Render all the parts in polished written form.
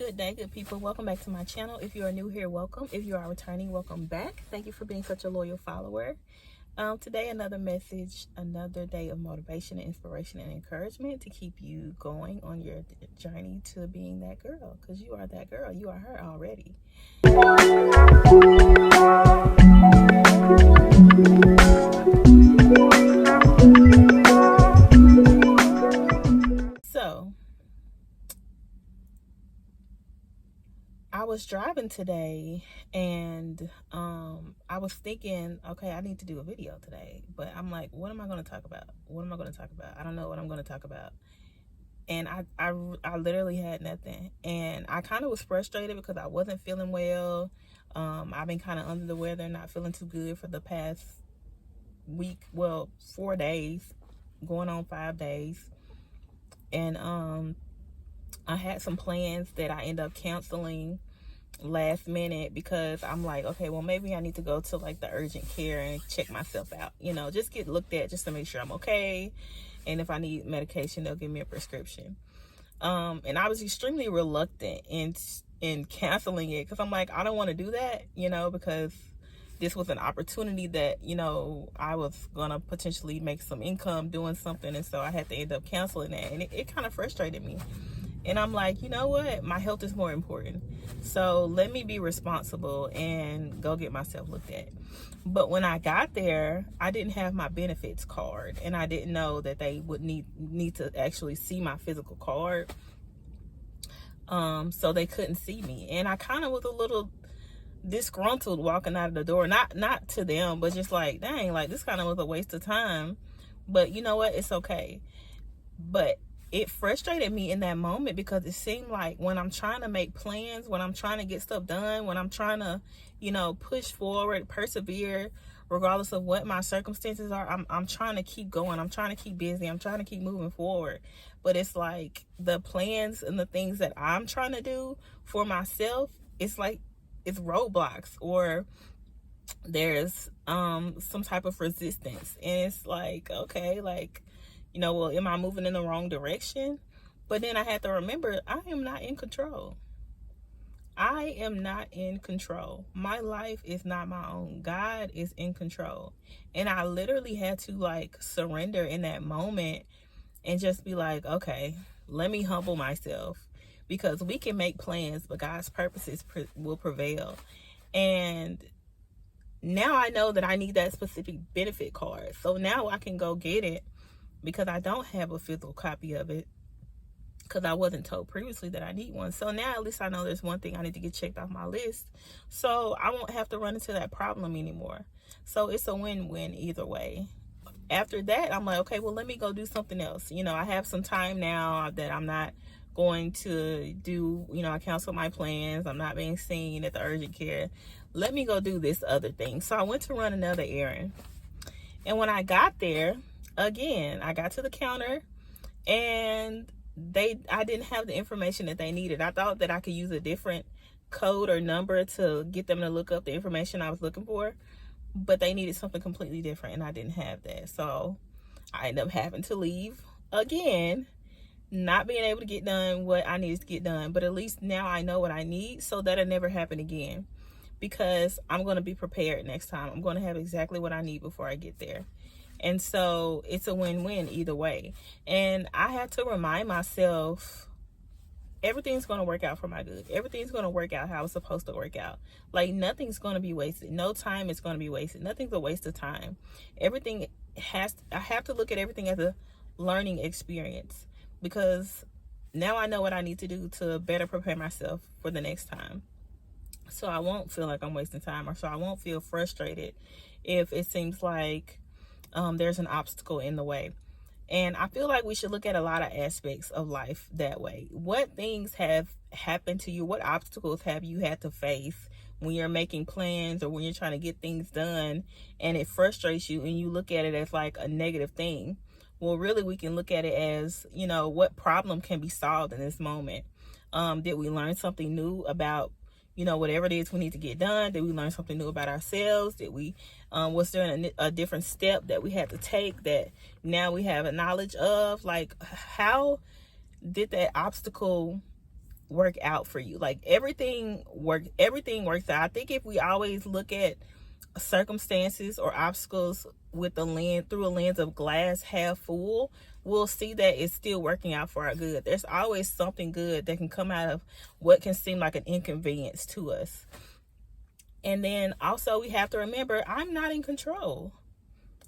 Good day, good people. Welcome back to my channel. If you are new here, welcome. If you are returning, welcome back. Thank you for being such a loyal follower. Today, another message, another day of motivation, inspiration, and encouragement to keep you going on your journey to being that girl, because you are that girl. You are her already. So, I was driving today and I was thinking, okay, I need to do a video today, but I'm like, what am I going to talk about? What am I going to talk about? I don't know what I'm going to talk about. And I literally had nothing, and I kind of was frustrated because I wasn't feeling well. I've been kind of under the weather, not feeling too good for the past week, well, 4 days, going on 5 days. And I had some plans that I ended up canceling last minute because I'm like, okay, well, maybe I need to go to like the urgent care and check myself out, just get looked at just to make sure I'm okay. And if I need medication, they'll give me a prescription. And I was extremely reluctant in canceling it because I'm like, I don't want to do that, because this was an opportunity that, I was going to potentially make some income doing something. And so I had to end up canceling that. And it kind of frustrated me. And I'm like, you know what? My health is more important. So let me be responsible and go get myself looked at. But when I got there, I didn't have my benefits card. And I didn't know that they would need to actually see my physical card. So they couldn't see me. And I kind of was a little disgruntled walking out of the door. Not to them, but just like, dang, like this kind of was a waste of time. But you know what? It's okay. But it frustrated me in that moment because it seemed like when I'm trying to make plans, when I'm trying to get stuff done, when I'm trying to, push forward, persevere, regardless of what my circumstances are, I'm trying to keep going. I'm trying to keep busy. I'm trying to keep moving forward. But it's like the plans and the things that I'm trying to do for myself, it's like it's roadblocks, or there's some type of resistance. And it's like, okay, like, well, am I moving in the wrong direction? But then I had to remember, I am not in control. I am not in control. My life is not my own. God is in control. And I literally had to surrender in that moment and just be like, okay, let me humble myself, because we can make plans, but God's purposes will prevail. And now I know that I need that specific benefit card. So now I can go get it, because I don't have a physical copy of it, because I wasn't told previously that I need one. So now at least I know there's one thing I need to get checked off my list, so I won't have to run into that problem anymore. So it's a win-win either way. After that, I'm like, okay, well, let me go do something else. I have some time now that I'm not going to do, I cancel my plans. I'm not being seen at the urgent care. Let me go do this other thing. So I went to run another errand. And when I got there, again, I got to the counter and I didn't have the information that they needed. I thought that I could use a different code or number to get them to look up the information I was looking for, but they needed something completely different, and I didn't have that. So I ended up having to leave again, not being able to get done what I needed to get done. But at least now I know what I need, so that'll never happen again, because I'm going to be prepared next time. I'm going to have exactly what I need before I get there. And so it's a win-win either way. And I had to remind myself, everything's going to work out for my good. Everything's going to work out how it's supposed to work out. Like, nothing's going to be wasted. No time is going to be wasted. Nothing's a waste of time. I have to look at everything as a learning experience, because now I know what I need to do to better prepare myself for the next time. So I won't feel like I'm wasting time, or so I won't feel frustrated if it seems like there's an obstacle in the way. And I feel like we should look at a lot of aspects of life that way. What things have happened to you? What obstacles have you had to face when you're making plans or when you're trying to get things done, and it frustrates you and you look at it as like a negative thing? Well, really, we can look at it as, what problem can be solved in this moment? Did we learn something new about whatever it is we need to get done? Did we learn something new about ourselves? Did we, was there a different step that we had to take that now we have a knowledge of? Like, how did that obstacle work out for you. Like everything works out. I think if we always look at circumstances or obstacles with through a lens of glass half full, we'll see that it's still working out for our good. There's always something good that can come out of what can seem like an inconvenience to us. And then also we have to remember, I'm not in control.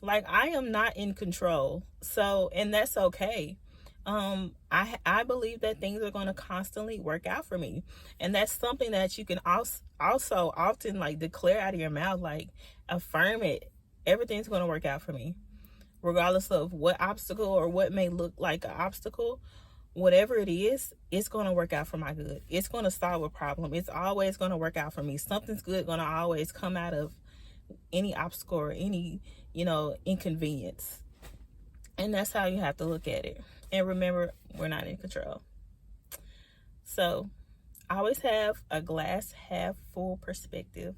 Like, I am not in control. So, and that's okay. I believe that things are going to constantly work out for me. And that's something that you can also often like declare out of your mouth, like affirm it. Everything's going to work out for me, regardless of what obstacle or what may look like an obstacle. Whatever it is, it's going to work out for my good. It's going to solve a problem. It's always going to work out for me. Something's good going to always come out of any obstacle or any, inconvenience. And that's how you have to look at it. And remember, we're not in control. So always have a glass half full perspective.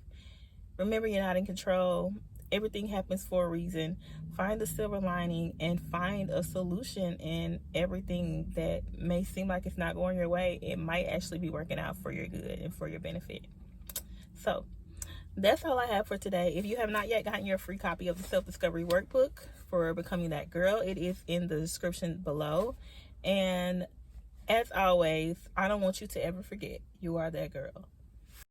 Remember, you're not in control. Everything happens for a reason. Find the silver lining and find a solution in everything that may seem like it's not going your way. It might actually be working out for your good and for your benefit. So that's all I have for today. If you have not yet gotten your free copy of the self-discovery workbook for becoming that girl, it is in the description below. And as always, I don't want you to ever forget, you are that girl.